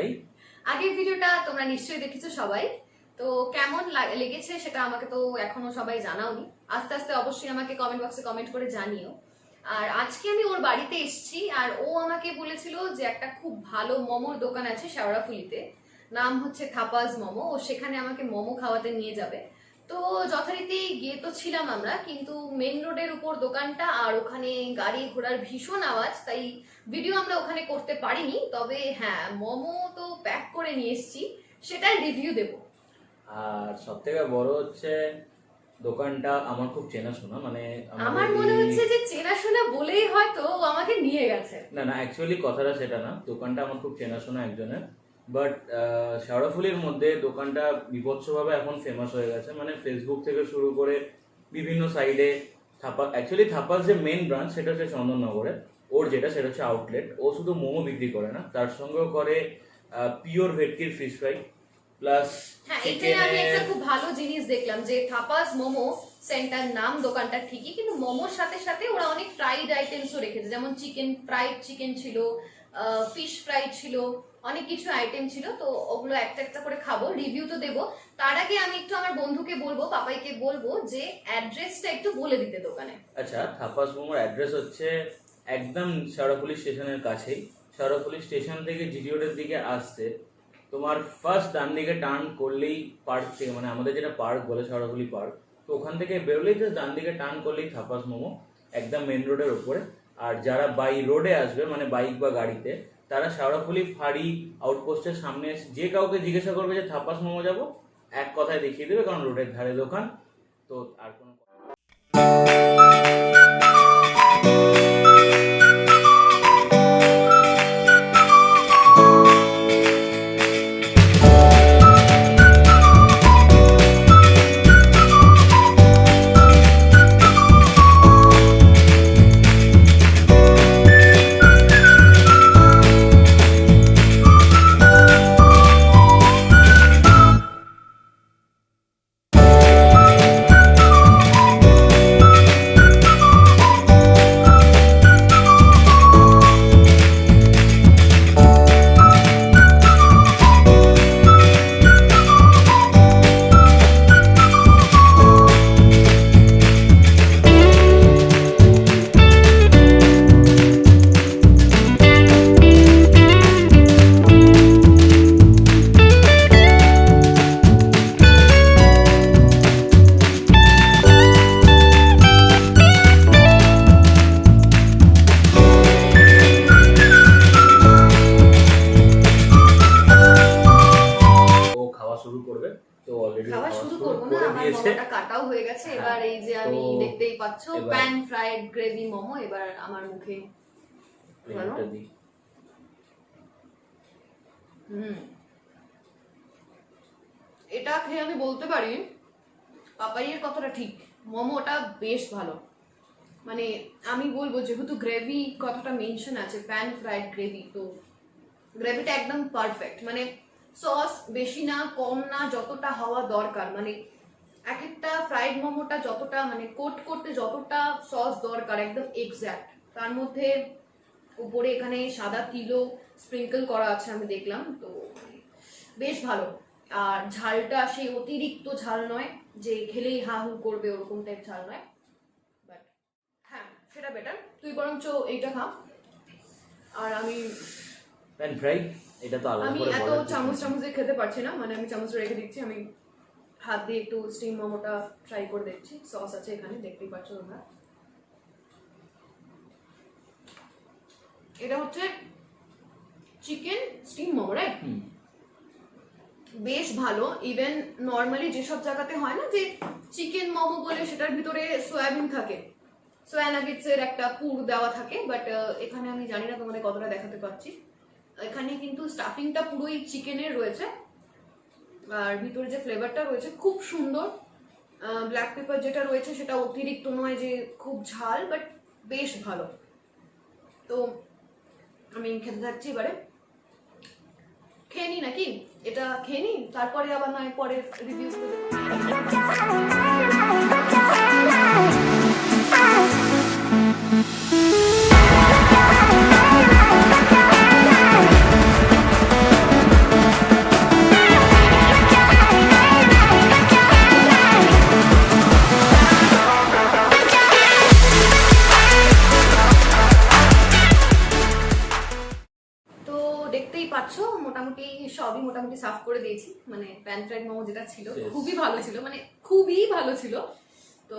সবাই। আগের ভিডিওটা তোমরা নিশ্চয়ই দেখেছো সবাই, তো কেমন লেগেছে সেটা আমাকে তো এখনো সবাই জানাওনি। আস্তে আস্তে অবশ্যই আমাকে কমেন্ট বক্সে কমেন্ট করে জানিও। আর আজকে আমি ওর বাড়িতে এসেছি, আর ও আমাকে বলেছিল যে একটা খুব ভালো মোমোর দোকান আছে শেওড়াফুলিতে, নাম হচ্ছে থাপাস মোমো। ও সেখানে আমাকে মোমো খাওয়াতে নিয়ে যাবে। তো যথারীতি গিয়ে তো ছিলাম আমরা, কিন্তু মেন রোডের উপর দোকানটা, আর ওখানে গাড়ি ঘোড়ার ভীষণ আওয়াজ, তাই ভিডিও আমরা ওখানে করতে পারিনি। তবে হ্যাঁ, মোমো তো প্যাক করে নিয়ে এসেছি, সেটার রিভিউ দেবো। আর সব থেকে বড় হচ্ছে দোকানটা আমার খুব চেনাশোনা, মানে আমার মনে হচ্ছে যে চেনাশোনা বলেই হয়তো ও আমাকে নিয়ে গেছে। না না, অ্যাকচুয়ালি কথাটা সেটা না, দোকানটা আমার খুব চেনাশোনা একজনের। বাট শেওড়াফুলির মধ্যে দোকানটা বিভৎসভাবে এখন ফেমাস হয়ে গেছে, মানে ফেসবুক থেকে শুরু করে বিভিন্ন সাইডে। অ্যাকচুয়ালি থাপাস যে মেন ব্রাঞ্চ সেটা হচ্ছে চন্দননগরে, ওর যেটা সেটা হচ্ছে আউটলেট। ও শুধু মোমো বিক্রি করে না, তার সঙ্গেও করে পিওর ভেটকির ফিশ ফ্রাই প্লাস। হ্যাঁ, এটাই আমি একটা খুব ভালো জিনিস দেখলাম যে থাপাস মোমো সেন্টার নাম দোকানটা ঠিকই, কিন্তু মোমোর সাথে সাথে ওরা অনেক ফ্রাইড আইটেমসও রেখেছে, যেমন ফ্রাইড চিকেন ছিল, ফিশ ফ্রাই ছিল, অনেক কিছু আইটেম ছিল। তো ওগুলো একটা একটা করে খাবো, রিভিউ তো দেবো। তার আগে আমি একটু আমার বন্ধুকে বলবো, পাপাইকে বলবো যে অ্যাড্রেসটা একটু বলে দিতে দোকানে। আচ্ছা, থাপাস মোমোর অ্যাড্রেস হচ্ছে একদম শেওড়াফুলি স্টেশনের কাছেই। শেওড়াফুলি স্টেশন থেকে জিটি রোডের দিকে আসতে তোমার ফার্স্ট ডান দিকে টার্ন করলেই পার্ক থেকে, মানে আমাদের যেটা পার্ক বলে শেওড়াফুলি পার্ক, তো ওখান থেকে বেরোলেই জাস্ট ডান দিকে টার্ন করলেই থাপাস মোমো, একদম মেন রোডের ওপরে। আর যারা বাই রোডে আসবে, মানে বাইক বা গাড়িতে, তারা শেওড়াফুলি ফাঁড়ি আউটপোস্টের সামনে এসে যে কাউকে জিজ্ঞাসা করবে যে থাপাস মোমো যাবো, এক কথায় দেখিয়ে দেবে, কারণ রোডের ধারে দোকান। তো আর কোনো শুরু করবে। তো অলরেডি খাওয়া শুরু করবো না, আমার মোমোটা কাটাও হয়ে গেছে। এবার এই যে আমি দেখতেই পাচ্ছো প্যান ফ্রাইড গ্রেভি মোমো, এবার আমার মুখে এটা খেয়ে আমি বলতে পারি পাপাইয়ের কথাটা ঠিক, মোমোটা বেশ ভালো। মানে আমি বলবো, যেহেতু গ্রেভি কথাটা মেনশন আছে, প্যান ফ্রাইড গ্রেভি, তো গ্রেভিটা একদম পারফেক্ট। মানে সস বেশি না কম না, যতটা হওয়া দরকার। মানে এক একটা ফ্রাইড মোমোটা যতটা মানে কোট করতে যতটা সস দরকার, একদম এক্স্যাক্ট। তার মধ্যে উপরে এখানে সাদা তিলও স্প্রিঙ্কল করা আছে আমি দেখলাম, তো বেশ ভালো। আর ঝালটা সেই অতিরিক্ত ঝাল নয় যে খেলেই হা হু করবে, ওরকম টাইপ ঝাল নয়। বাট হ্যাঁ, সেটা বেটার। তুই বরঞ্চ এইটা খা, আর আমি প্যান ফ্রাই এটা তো আলাদা আমি করে এত বলা চামচে খেতে পারছি না, মানে আমি চামচ রেখে দিচ্ছি। আমি হাত দিয়ে একটু স্টিম মোমোটা ট্রাই করে দেখছি। সস আছে এখানে, দেখতেই পাচ্ছ তোমরা। এটা হচ্ছে চিকেন স্টিম মোমো, রাইট? বেশ ভালো। ইভেন নর্মালি যেসব জায়গাতে হয় না যে চিকেন মোমো বলে সেটার ভিতরে সয়াবিন থাকে, সোয়া নাগেটসের একটা পুর দেওয়া থাকে, বাট এখানে আমি জানি না তোমাদের কতটা দেখাতে পাচ্ছি। এখানে কিন্তু স্টাফিংটা পুরোই চিকেনের রয়েছে, আর ভিতরে যে ফ্লেভারটা রয়েছে খুব সুন্দর। ব্ল্যাক পেপার যেটা রয়েছে সেটা অতিরিক্ত নয় যে খুব ঝাল, বাট বেশ ভালো। তো আমি খেতে থাকছি, এবারে খেয়ে নি নাকি, এটা খেয়ে নি, তারপরে আবার নয় পরে রিভিউ করে দেবো। সবই মোটামুটি সাফ করে দিয়েছি, মানে প্যান ফ্রাইড মোমো যেটা ছিল Yes. খুবই ভালো ছিল, মানে খুবই ভালো ছিল। তো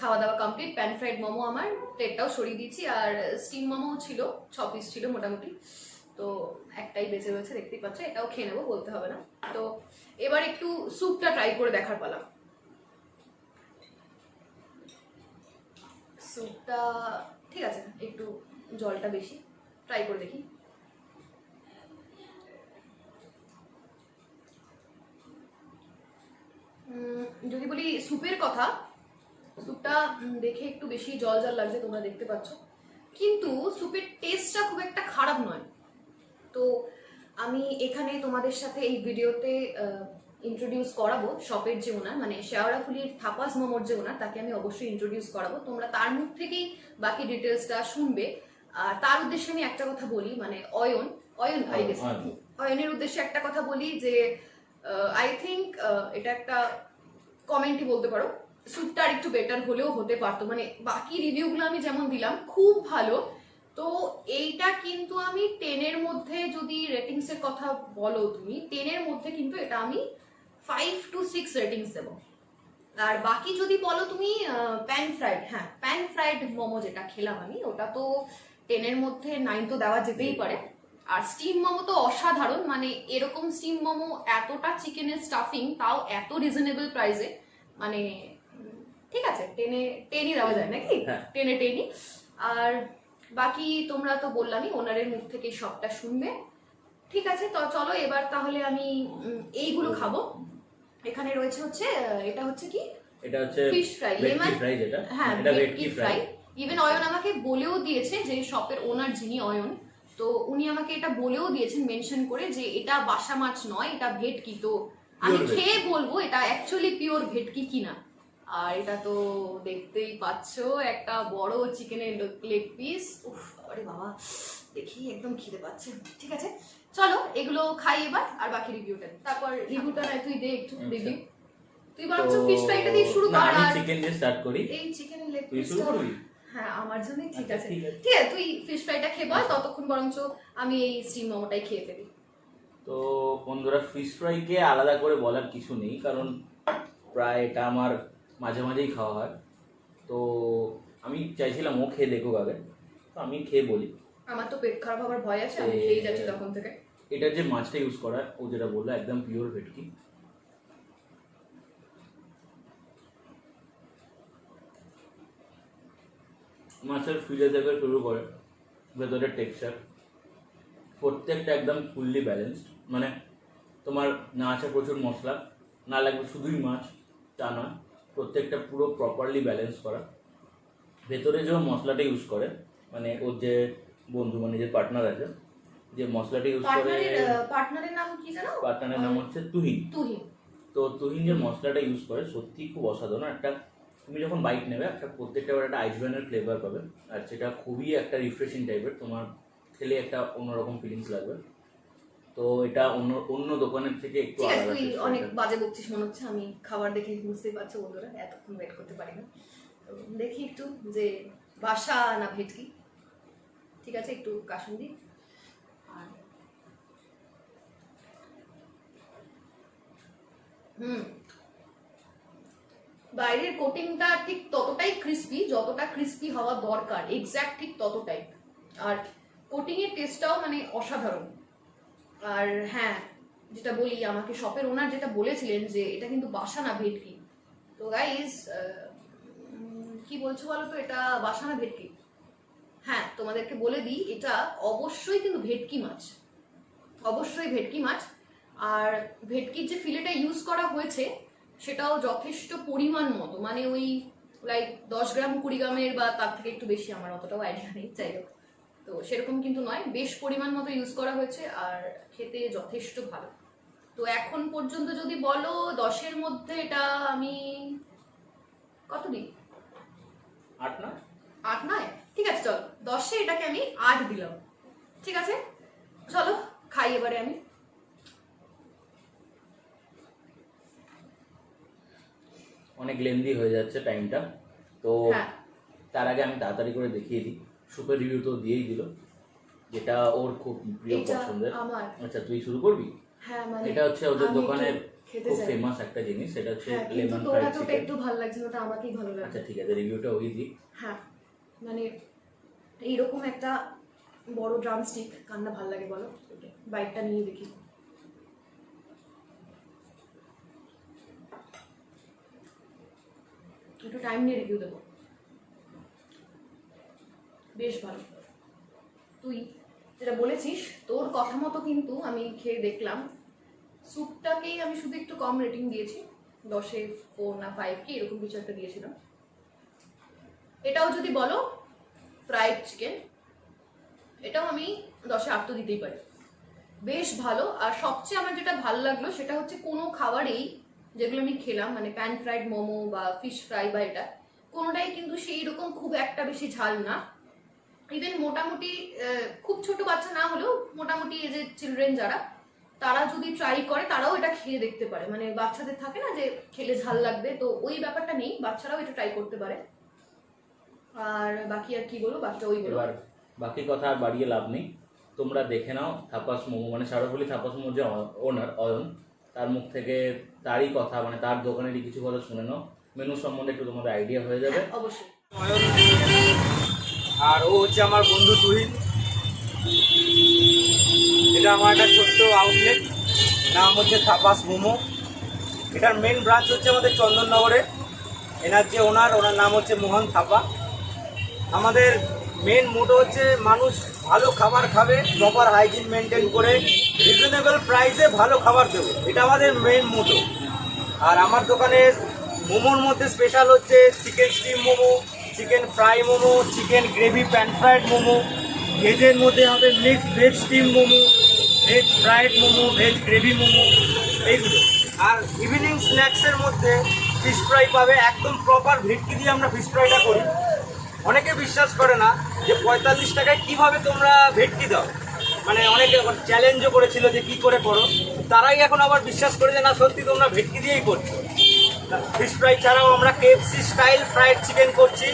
খাওয়া দাওয়া কমপ্লিট, প্যান ফ্রাইড মোমো আমার প্লেটটাও সরিয়ে দিয়েছি, আর স্টিম মোমো ছিল 6 পিস ছিল মোটামুটি, তো একটাই বেঁচে রয়েছে দেখতেই পাচ্ছ, এটাও খেয়ে নেবো, বলতে হবে না। তো এবার একটু স্যুপটা ট্রাই করে দেখার পালা। স্যুপটা ঠিক আছে, একটু জলটা বেশি, ট্রাই করে দেখি। যদি বলি স্যুপের কথা, স্যুপটা দেখে একটু বেশি জল জল লাগছে, তোমরা দেখতে পাচ্ছ, কিন্তু স্যুপের টেস্টটা খুব একটা খারাপ নয়। তো আমি এখানে তোমাদের সাথে এই ভিডিওতে ইন্ট্রোডিউস করাবো শপের যে ওনার, মানে শেওড়াফুলির থাপাস মোমোর যে ওনার, তাকে আমি অবশ্যই ইন্ট্রোডিউস করাবো, তোমরা তার মুখ থেকেই বাকি ডিটেলসটা শুনবে। আর তার উদ্দেশ্যে আমি একটা কথা বলি, মানে অয়ন আই গেস, অয়নের উদ্দেশ্যে একটা কথা বলি যে আই থিঙ্ক এটা একটা কমেন্টই বলতে পারো, স্যুপটা আর একটু বেটার হলেও হতে পারতো, মানে বাকি রিভিউগুলো আমি যেমন দিলাম খুব ভালো, তো এইটা কিন্তু আমি 10-এর মধ্যে, যদি রেটিংস এর কথা বলো তুমি 10-এর মধ্যে কিন্তু এটা আমি 5 to 6 রেটিংস দেবো। আর বাকি যদি বলো তুমি প্যান ফ্রাইড, হ্যাঁ প্যান ফ্রাইড মোমো যেটা খেলাম আমি, ওটা তো 10-এর মধ্যে 9 তো দেওয়া যেতেই পারে। আর স্টিম মোমো তো অসাধারণ, মানে এরকম স্টিম মোমো, এতটা চিকেনের স্টাফিং, তাও এত রিজনেবল প্রাইসে, মানে ঠিক আছে, 10ই দেওয়া যায় নাকি, 10-এ 10ই। আর বাকি তোমরা তো বললামই, ওনারের মুখ থেকে সবটা শুনবে। ঠিক আছে, তো চলো এবার তাহলে আমি এইগুলো খাবো। এখানে রয়েছে হচ্ছে এটা হচ্ছে কি, এটা হচ্ছে ফিশ ফ্রাই, ভেটকি ফ্রাই, যেটা হ্যাঁ এটা ভেটকি ভেটকি ফ্রাই। ফ্রাই। ইভেন অয়ন আমাকে বলেও দিয়েছে, যে শপের ওনার যিনি অয়ন, তো উনি আমাকে এটা বলেও দিয়েছেন মেনশন করে, যে এটা বাসা মাছ নয়, এটা ভেটকি। তো আমি Pure খেয়ে বলবো এটা অ্যাকচুয়ালি পিওর ভেটকি কিনা। আর এটা তো দেখতেই পাচ্ছো, একটা বড় চিকেনের লেগ পিস, উফ আরে বাবা, দেখি একদম খিদে পাচ্ছে। ঠিক আছে চলো এগুলো খাই এবার, আর বাকি রিভিউটা, তারপর রিভিউটা না তুই দে একটু রিভিউ। তুই বরঞ্চ ফিশ ফ্রাইটা দিয়ে শুরু না, কর, আমি আর চিকেন দিয়ে স্টার্ট করি। এই চিকেনের লেগ তুই শুরু পিসটা, করবি? হ্যাঁ আমার জন্য ঠিক আচ্ছা, আছে, ঠিক আছে। ঠিক আছে তুই ফিশ ফ্রাইটা খেয়ে বল, ততক্ষণ বরঞ্চ আমি এই স্টিম মোমোটাই খেয়ে ফেলি। তো বন্ধুরা, ফিশ ফ্রাইকে আলাদা করে বলার কিছু নেই, কারণ প্রায় এটা আমার মাঝে মাঝেই খাওয়া হয়। তো আমি চাইছিলাম ও খেয়ে দেখুক আগে, তো আমি খেয়ে বলি। আমার তো পেট খারাপ হবার ভয় আছে, আমি খেয়ে যাচ্ছি তখন থেকে। এটা যে মাছটা ইউজ করা, ও যেটা বললো একদম পিওর ভেটকি। মাছের ফিলে থেকে শুরু করে ভেতরের টেক্সচার, প্রত্যেকটা একদম ফুললি ব্যালেন্সড, মানে তোমার না আছে প্রচুর মশলা, না লাগবে শুধুই মাছ, তা নয়, প্রত্যেকটা পুরো প্রপারলি ব্যালেন্স করা। ভেতরে যে মশলাটা ইউজ করে, মানে ওর যে বন্ধু, মানে যে পার্টনার আছে, যে মশলাটা ইউজ করে, পার্টনারের নাম কি জানো? পার্টনারের নাম হচ্ছে তুহিন। তুহিন। তো তুহিন যে মশলাটা ইউজ করে সত্যি খুব অসাধারণ। একটা তুমি যখন বাইট নেবে, একটা প্রত্যেকটা একটা আইসব্যানের ফ্লেভার পাবে, আর সেটা খুবই একটা রিফ্রেশিং টাইপের, তোমার খেলে একটা অন্যরকম ফিলিংস লাগবে। তো এটা অন্য অন্য দোকানের থেকে একটু ঠিক আছে, আলাদা। তুই অনেক বাজে বকছিস মনে হচ্ছে, আমি খাবার দেখে বুঝতেই পারছো বন্ধুরা, এতক্ষণ ওয়েট করতে পারি না। তো দেখি একটু যে বাসা না ভেটকি। ঠিক আছে, একটু কাসুন্দি। আর বাইরের কোটিংটা ঠিক ততটাই ক্রিস্পি, যতটা ক্রিস্পি হওয়া দরকার, এক্স্যাক্ট ঠিক ততটাই। আর কোটিং এর টেস্টটাও মানে অসাধারণ। আর হ্যাঁ, যেটা বলি, আমাকে শপের ওনার যেটা বলেছিলেন যে এটা কিন্তু বাসা না ভেটকি। তো গাইস, কি বলছো বলো তো, এটা বাসা না ভেটকি? হ্যাঁ, তোমাদেরকে বলে দিই, এটা অবশ্যই কিন্তু ভেটকি মাছ, অবশ্যই ভেটকি মাছ। আর ভেটকির যে ফিলেটা ইউজ করা হয়েছে সেটাও যথেষ্ট পরিমাণ মতো, মানে ওই লাইক 10 গ্রাম 20 গ্রামের বা তার থেকে একটু বেশি, আমার অতটাও আইডিয়া নেই, যাই হোক। তো সেরকম কিন্তু নয়, বেশ পরিমাণ মতো ইউজ করা হয়েছে, আর খেতে যথেষ্ট ভালো। তো এখন পর্যন্ত যদি বলো 10-এর মধ্যে এটা আমি কত দিই? 8 না? 8 নয়? ঠিক আছে চলো, 10-এ এটাকে আমি 8 দিলাম। ঠিক আছে চলো খাই এবারে আমি। অনেক লেন্দি হয়ে যাচ্ছে টাইমটা, তো হ্যাঁ, তার আগে আমি তাড়াতাড়ি করে দেখিয়ে দিই। সুপার রিভিউ তো দিয়েই দিল, যেটা ওর খুব প্রিয় এটা পছন্দের। আমার। আচ্ছা, তুই শুরু করবি? হ্যাঁ মানে এটা হচ্ছে ওদের আমি দোকানের একটু খেতে খুব চাই। ফেমাস একটা জিনিস, সেটা হচ্ছে হ্যাঁ কিন্তু লেমন তোর ফ্রাইড হাতে ওটা চিকেন। একটু ভালো লাগছে না, ওটা আমাকেই ভালো লাগছে। আচ্ছা ঠিক আছে, রিভিউটা ওই দিই। হ্যাঁ মানে এইরকম একটা বড় ড্রামস্টিক কার না ভালো লাগে বলো, বাইটটা নিয়ে দেখি। একটু টাইম নিয়ে রিভিউ দেবো। বেশ ভালো। তুই যেটা বলেছিস তোর কথা মতো কিন্তু আমি খেয়ে দেখলাম, স্যুপটাকেই আমি শুধু একটু কম রেটিং দিয়েছি, 10-এ 4 না 5 কি এরকম কিছু একটা দিয়েছিলাম। এটাও যদি বলো ফ্রাইড চিকেন, এটাও আমি 10-এ 8 তো দিতেই পারি। বেশ ভালো। আর সবচেয়ে আমার যেটা ভালো লাগলো সেটা হচ্ছে কোনো খাবারেই যেগুলো আমি খেলাম মানে প্যান ফ্রাইড মোমো বা ফিশ ফ্রাই বা এটা কোনোটাই কিন্তু সেই রকম খুব একটা বেশি ঝাল না। ইভেন মোটামুটি খুব ছোট বাচ্চা না হলেও মোটামুটি এই যে চিলড্রেন যারা তারা যদি ট্রাই করে তারাও এটা খেয়ে দেখতে পারে। মানে বাচ্চাদের থাকে না যে খেলে ঝাল লাগবে, তো ওই ব্যাপারটা নেই, বাচ্চারাও এটা ট্রাই করতে পারে। আর বাকি আর কি বলবো, বাকিটা ওই বলবো। এবার বাকি কথা আর বাড়িয়ে লাভ নেই, তোমরা দেখে নাও থাপাস মোমো, মানে শেওড়াফুলি থাপাস মোমোর যে ওনার অয়ন, তার মুখ থেকে তারই কথা, মানে তার দোকানেরই কিছু কথা শুনে নাও, মেনু সম্বন্ধে একটু তোমাদের আইডিয়া হয়ে যাবে। হ্যাঁ, অবশ্যই। আর ও হচ্ছে আমার বন্ধু তুহিন। এটা আমার একটা ছোট্ট আউটলেট, নাম হচ্ছে থাপাস মোমো। এটার মেন ব্রাঞ্চ হচ্ছে আমাদের চন্দননগরে। এনার যে ওনার নাম হচ্ছে মোহন থাপা। আমাদের মেন মোটো হচ্ছে মানুষ ভালো খাবার খাবে, প্রপার হাইজিন মেনটেন করে রিজনেবল প্রাইসে ভালো খাবার দেবো, এটা আমাদের মেন মোটো। আর আমার দোকানের মোমোর মধ্যে স্পেশাল হচ্ছে chicken steam momo, chicken fry momo, chicken gravy pan fried momo, ভেজের মধ্যে হবে mixed veg steam momo, veg fried momo, veg gravy momo, এইগুলো। আর ইভিনিং স্ন্যাক্সের মধ্যে ফিশ ফ্রাই পাবে, একদম প্রপার ভেটকি দিয়ে আমরা ফিশ ফ্রাইটা করি। অনেকে বিশ্বাস করে না যে 45 টাকায় কীভাবে তোমরা ভেটকি দাও, মানে অনেকে চ্যালেঞ্জও করেছিল যে কী করে করো, তারাই এখন আবার বিশ্বাস করে যে না সত্যি তোমরা ভেটকি দিয়েই করছো। ফিশ ফ্রাই ছাড়াও আমরা কেএফসি স্টাইল ফ্রাইড চিকেন করছি,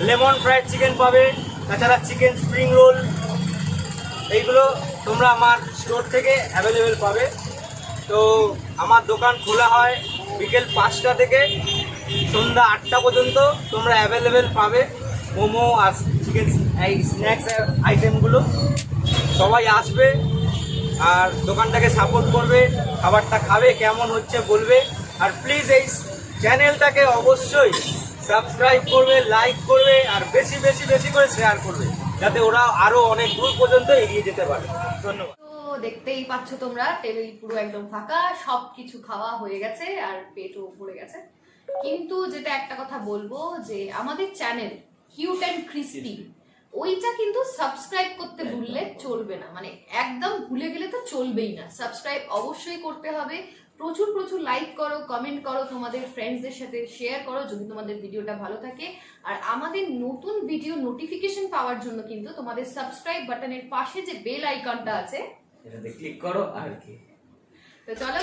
লেমন ফ্রাইড চিকেন পাবে, তাছাড়া চিকেন স্প্রিং রোল, এইগুলো তোমরা আমার স্টোর থেকে অ্যাভেলেবেল পাবে। তো আমার দোকান খোলা হয় বিকেল 5টা থেকে সন্ধ্যা 8টা পর্যন্ত, তোমরা অ্যাভেলেবেল পাবে মোমো আর চিকেন এই স্ন্যাক্স আইটেমগুলো। সবাই আসবে আর দোকানটাকে সাপোর্ট করবে, খাবারটা খাবে, কেমন হচ্ছে বলবে। আর প্লিজ এই চ্যানেলটাকে অবশ্যই সাবস্ক্রাইব করবে, লাইক করবে আর বেশি বেশি বেশি করে শেয়ার করবে, যাতে ওরা আরও অনেক দূর পর্যন্ত এগিয়ে যেতে পারে। ধন্যবাদ। তো দেখতেই পাচ্ছ তোমরা, টেবিল পুরো একদম ফাঁকা, সব কিছু খাওয়া হয়ে গেছে আর পেটও ভরে গেছে। কিন্তু যেটা একটা কথা বলবো যে আমাদের চ্যানেল কিউট অ্যান্ড ক্রিস্পি, ওইটা কিন্তু সাবস্ক্রাইব করতে ভুললে চলবে না, মানে একদম ভুলে গেলে তো চলবেই না। সাবস্ক্রাইব অবশ্যই করতে হবে, প্রচুর প্রচুর লাইক করো, কমেন্ট করো, তোমাদের ফ্রেন্ডসদের সাথে শেয়ার করো যদি তোমাদের ভিডিওটা ভালো থাকে। আর আমাদের নতুন ভিডিও নোটিফিকেশন পাওয়ার জন্য কিন্তু তোমাদের সাবস্ক্রাইব বাটনের পাশে যে বেল আইকনটা আছে এটাতে ক্লিক করো আর কি। তো চলো